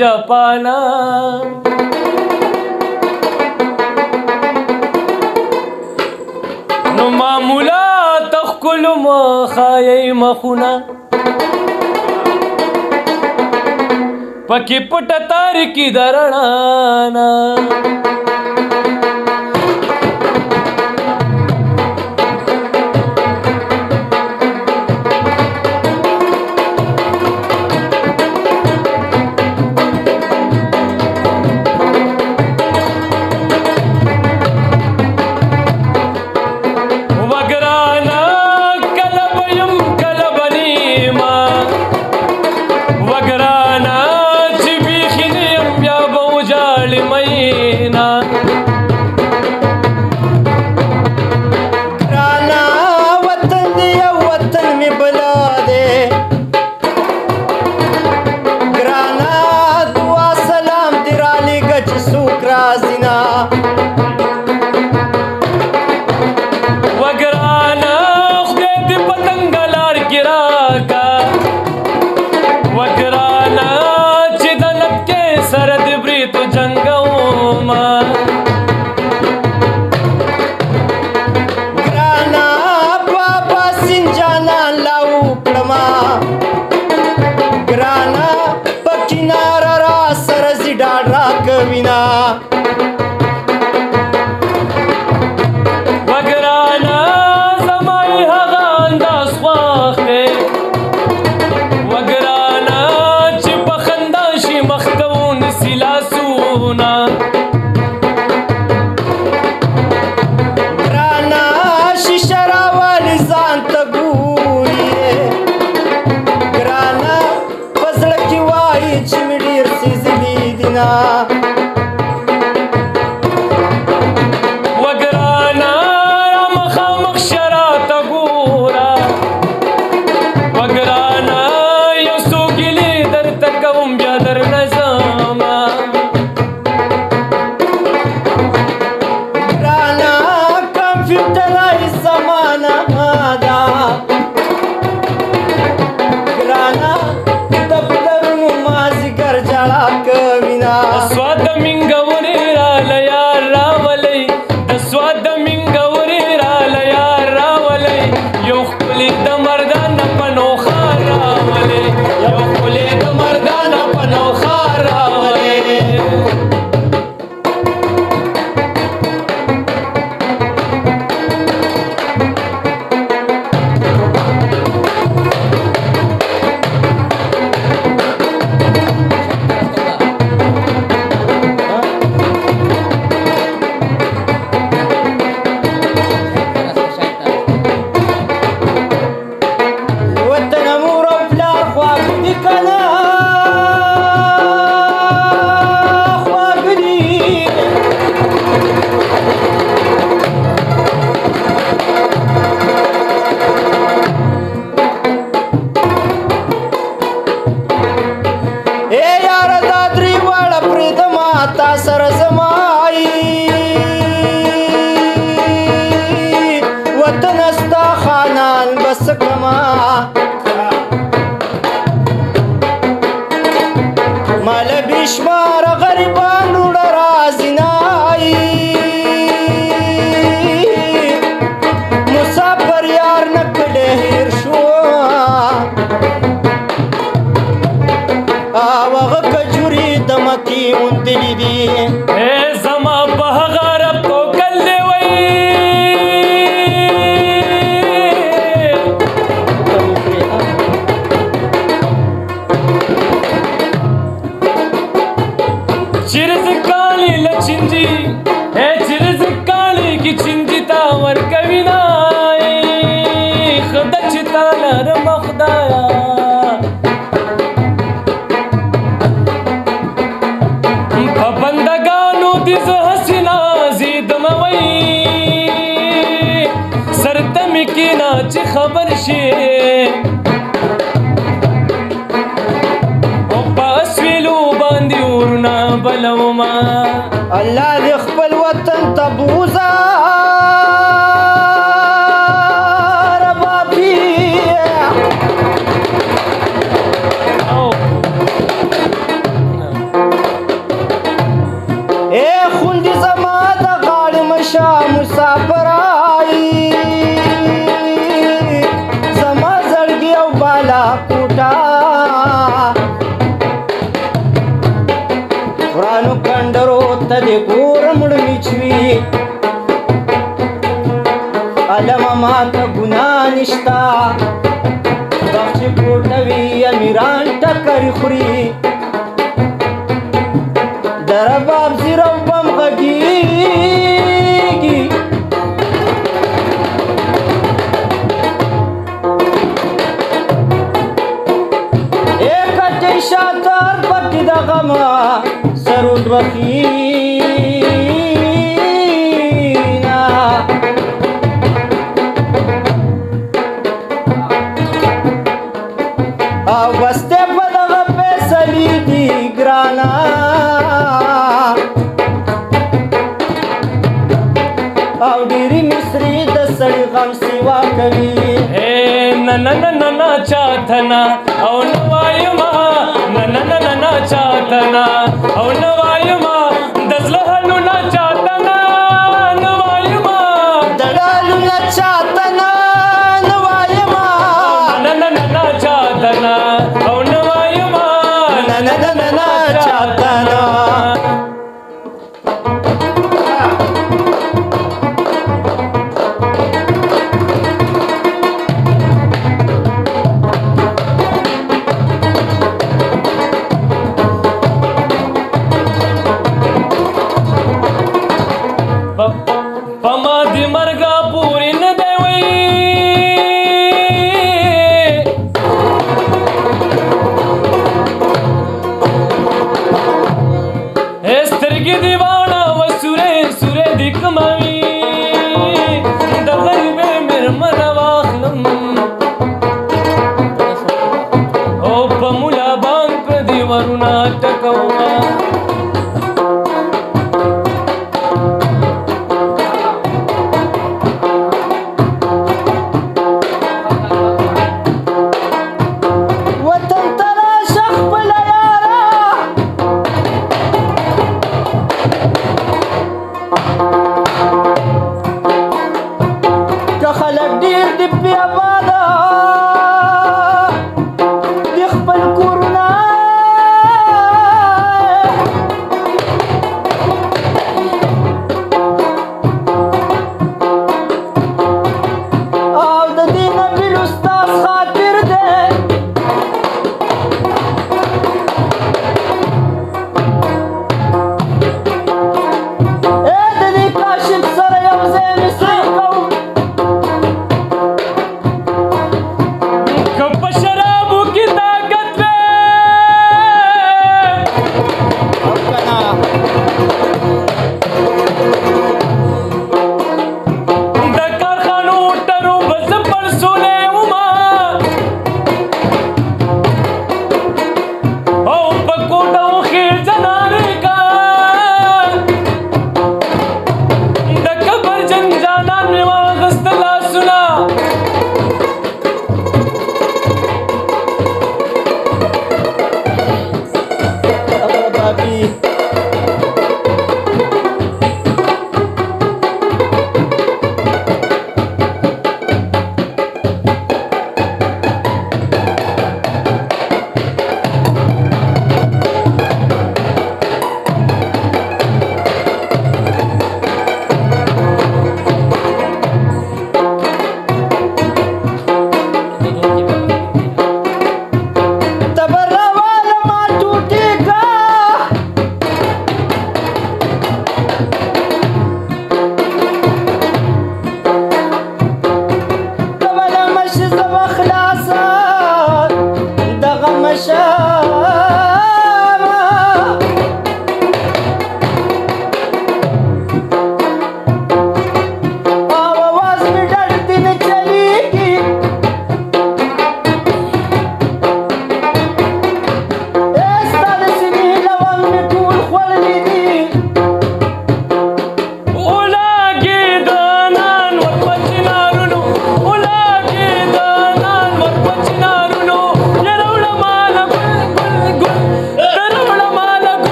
جاپانا نو معمولا تخکل مخای مخونا پکی پټ تاریکی درنانا خبر شي او پاس ویلو باندې ورنا بلوما الله دې خپل وطن ته بوزا ربابي دي زما د غاړې مشه مسافرایي زما زړګي او بالا کوټه ورانو کنډرو ته دې ګورم مړمیچوي علمه ماته ګناه نشته وخت چې کوټوي امیران ټکرې خوري د رباب زیر او بم غږیږي کټې شاتر پکې د غمه سرود وخینا او بسته په دغه فیصلې دي ګرانا او ډېرې مصري د سړي غم سیوا کوي نه نه نه نه نه چاته نه او نه وایما نه نه نه نه نه چاته نه او نه وایما د زړه حالونه چاته نه نه وایما د ډالونه چاته نه نه وایما نه نه نه نه چاته نه او نه وایما نه نه نه نه چاته نه پما دی مرگا پوری نه دی وی سترګې دی واړه و سورې سورې دی کموي د غریبې مېرمن